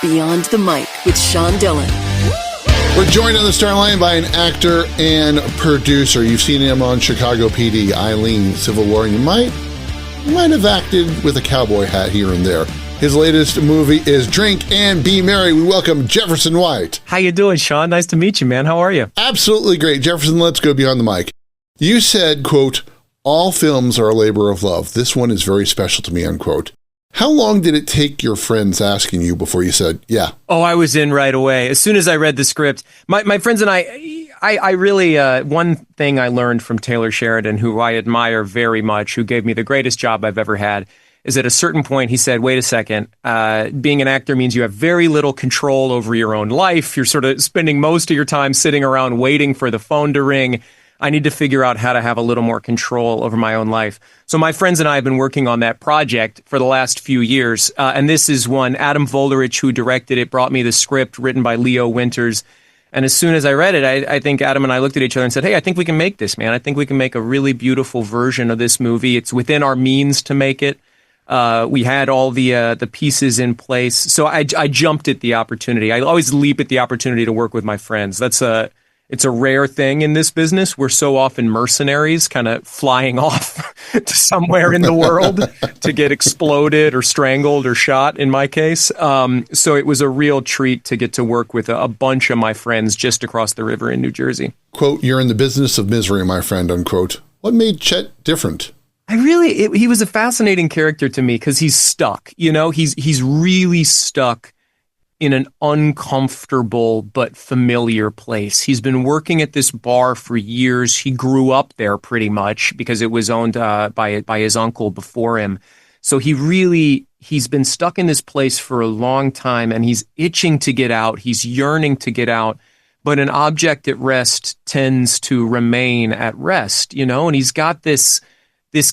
Beyond the Mic with Sean Dillon. We're joined on the Starline by an actor and producer. You've seen him on Chicago PD, Eileen, Civil War, and you might have acted with a cowboy hat here and there. His latest movie is Drink and Be Merry. We welcome Jefferson White. How you doing, Sean? Nice to meet you, man. How are you? Absolutely great. Jefferson, let's go beyond the mic. You said, quote, all films are a labor of love. This one is very special to me, unquote. How long did it take your friends asking you before you said, yeah? Oh, I was in right away. As soon as I read the script, my friends and I really, one thing I learned from Taylor Sheridan, who I admire very much, who gave me the greatest job I've ever had, is at a certain point, he said, wait a second, being an actor means you have very little control over your own life. You're sort of spending most of your time sitting around waiting for the phone to ring. I need to figure out how to have a little more control over my own life. So my friends and I have been working on that project for the last few years. And this is one, Adam Volerich, who directed it, brought me the script written by Leo Winters. And as soon as I read it, I think Adam and I looked at each other and said, hey, I think we can make this, man. I think we can make a really beautiful version of this movie. It's within our means to make it. We had all the pieces in place. So I jumped at the opportunity. I always leap at the opportunity to work with my friends. It's a rare thing in this business. We're so often mercenaries, kind of flying off to somewhere in the world to get exploded or strangled or shot, in my case. So it was a real treat to get to work with a bunch of my friends just across the river in New Jersey. Quote, you're in the business of misery, my friend, unquote. What made Chet different? He was a fascinating character to me because he's stuck. You know, he's really stuck in an uncomfortable but familiar place. He's been working at this bar for years. He grew up there pretty much because it was owned by his uncle before him. So he's been stuck in this place for a long time, and he's itching to get out. He's yearning to get out. But an object at rest tends to remain at rest, you know, and he's got this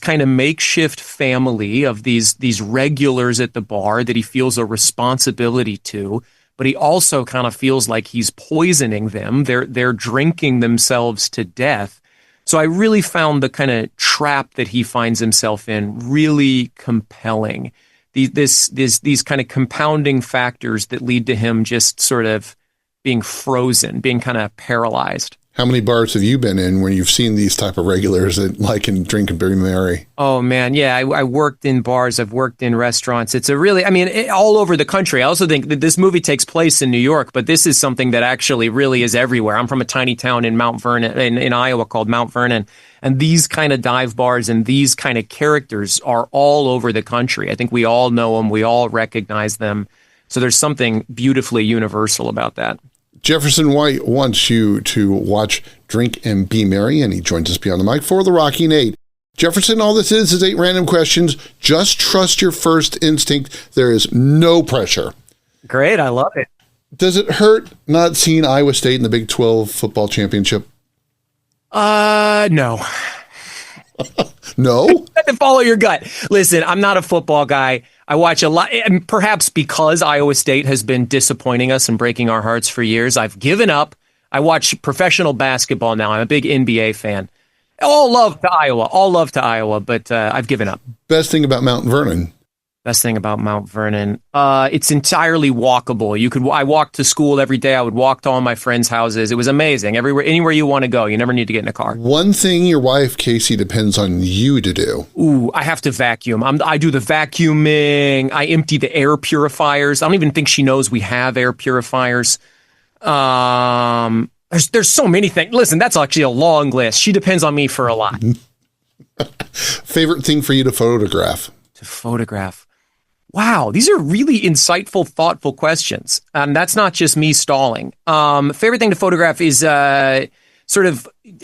kind of makeshift family of these regulars at the bar that he feels a responsibility to, but he also kind of feels like he's poisoning them. They're drinking themselves to death. So I really found the kind of trap that he finds himself in really compelling. These kind of compounding factors that lead to him just sort of being frozen, being kind of paralyzed. How many bars have you been in when you've seen these type of regulars that like and drink and be merry? Oh, man. Yeah, I worked in bars. I've worked in restaurants. It's all over the country. I also think that this movie takes place in New York, but this is something that actually really is everywhere. I'm from a tiny town in Mount Vernon, in Iowa called Mount Vernon. And these kind of dive bars and these kind of characters are all over the country. I think we all know them. We all recognize them. So there's something beautifully universal about that. Jefferson White wants you to watch Drink and Be Merry, and he joins us beyond the mic for the Rockin' 8. Jefferson, all this is 8 random questions. Just trust your first instinct. There is no pressure. Great. I love it. Does it hurt not seeing Iowa State in the Big 12 football championship? No. No? Follow your gut. Listen, I'm not a football guy. I watch a lot, and perhaps because Iowa State has been disappointing us and breaking our hearts for years, I've given up. I watch professional basketball now. I'm a big NBA fan. All love to Iowa, but I've given up. Best thing about Mount Vernon? Best thing about Mount Vernon, it's entirely walkable. I walked to school every day. I would walk to all my friends' houses. It was amazing. Anywhere you want to go, you never need to get in a car. One thing your wife, Casey, depends on you to do. Ooh, I have to vacuum. I do the vacuuming. I empty the air purifiers. I don't even think she knows we have air purifiers. There's so many things. Listen, that's actually a long list. She depends on me for a lot. Favorite thing for you to photograph? To photograph. Wow, these are really insightful, thoughtful questions. That's not just me stalling. Favorite thing to photograph is I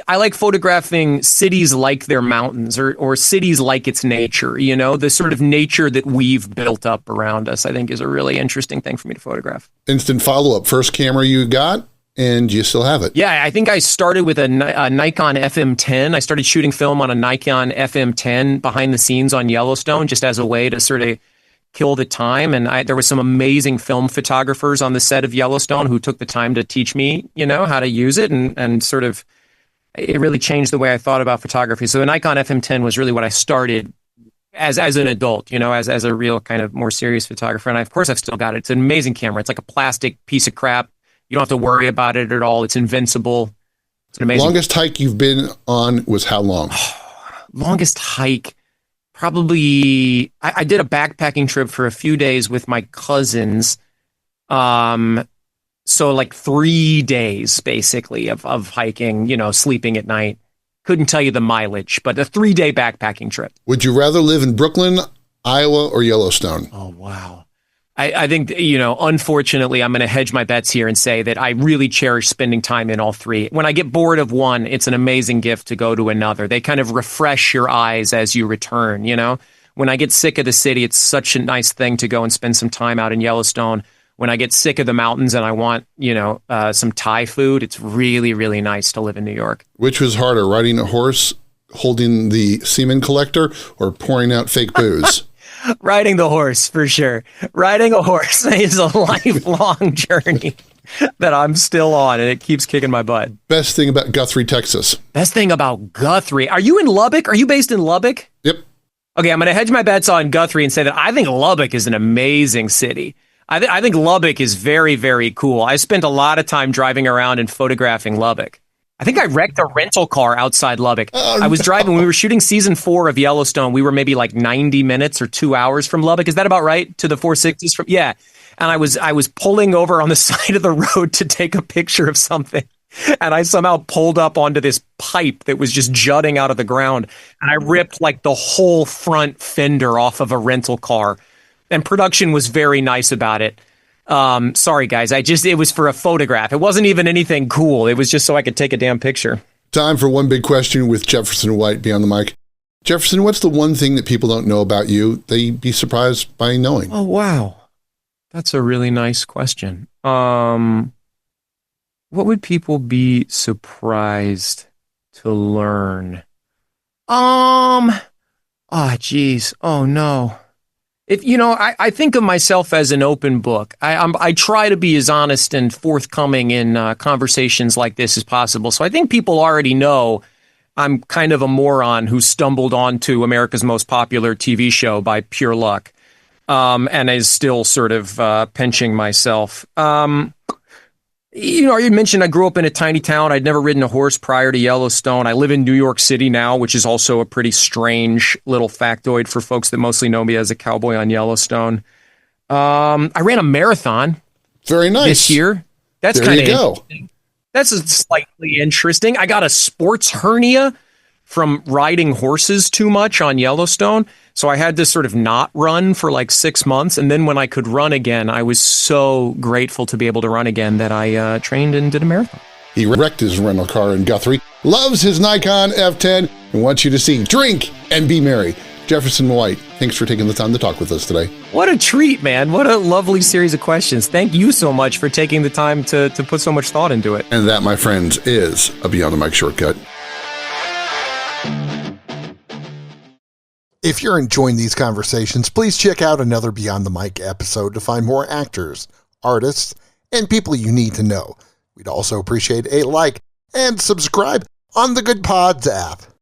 like photographing cities like their mountains or cities like its nature. You know, the sort of nature that we've built up around us, I think, is a really interesting thing for me to photograph. Instant follow-up. First camera you got, and you still have it. Yeah, I think I started with a Nikon FM10. I started shooting film on a Nikon FM10 behind the scenes on Yellowstone, just as a way to sort of kill the time. And there were some amazing film photographers on the set of Yellowstone who took the time to teach me, you know, how to use it, and sort of, it really changed the way I thought about photography. So the Nikon FM10 was really what I started as an adult, as a real kind of more serious photographer. And of course, I've still got it. It's an amazing camera. It's like a plastic piece of crap. You don't have to worry about it at all. It's invincible. It's an amazing. Longest hike you've been on was how long? Longest hike, probably. I did a backpacking trip for a few days with my cousins. So like 3 days basically of hiking, sleeping at night. Couldn't tell you the mileage, but a 3-day backpacking trip. Would you rather live in Brooklyn, Iowa, or Yellowstone? Oh, wow. I think, unfortunately, I'm going to hedge my bets here and say that I really cherish spending time in all three. When I get bored of one, it's an amazing gift to go to another. They kind of refresh your eyes as you return, When I get sick of the city, it's such a nice thing to go and spend some time out in Yellowstone. When I get sick of the mountains and I want, some Thai food, it's really, really nice to live in New York. Which was harder, riding a horse, holding the semen collector, or pouring out fake booze? Riding the horse, for sure. Riding a horse is a lifelong journey that I'm still on, and it keeps kicking my butt. Best thing about Guthrie, Texas. Best thing about Guthrie. Are you in Lubbock? Are you based in Lubbock? Yep. Okay, I'm going to hedge my bets on Guthrie and say that I think Lubbock is an amazing city. I think Lubbock is very, very cool. I spent a lot of time driving around and photographing Lubbock. I think I wrecked a rental car outside Lubbock. I was driving, when we were shooting season 4 of Yellowstone, we were maybe like 90 minutes or 2 hours from Lubbock. Is that about right? To the 460s from? Yeah. And I was pulling over on the side of the road to take a picture of something. And I somehow pulled up onto this pipe that was just jutting out of the ground. And I ripped like the whole front fender off of a rental car. And production was very nice about it. Sorry, guys. It was for a photograph. It wasn't even anything cool. It was just so I could take a damn picture. Time for one big question with Jefferson White beyond the mic. Jefferson, what's the one thing that people don't know about you they'd be surprised by knowing? Oh, wow. That's a really nice question. What would people be surprised to learn? Geez. Oh, no. I think of myself as an open book. I try to be as honest and forthcoming in conversations like this as possible. So I think people already know I'm kind of a moron who stumbled onto America's most popular TV show by pure luck, and is still sort of pinching myself. You mentioned I grew up in a tiny town. I'd never ridden a horse prior to Yellowstone. I live in New York City now, which is also a pretty strange little factoid for folks that mostly know me as a cowboy on Yellowstone. I ran a marathon. Very nice. This year. That's kind of interesting. That's slightly interesting. I got a sports hernia from riding horses too much on Yellowstone. So I had to sort of not run for like 6 months. And then when I could run again, I was so grateful to be able to run again that I trained and did a marathon. He wrecked his rental car in Guthrie, loves his Nikon F10, and wants you to see, drink, and be merry. Jefferson White, thanks for taking the time to talk with us today. What a treat, man. What a lovely series of questions. Thank you so much for taking the time to put so much thought into it. And that, my friends, is a Beyond the Mic shortcut. If you're enjoying these conversations, please check out another Beyond the Mic episode to find more actors, artists, and people you need to know. We'd also appreciate a like and subscribe on the Good Pods app.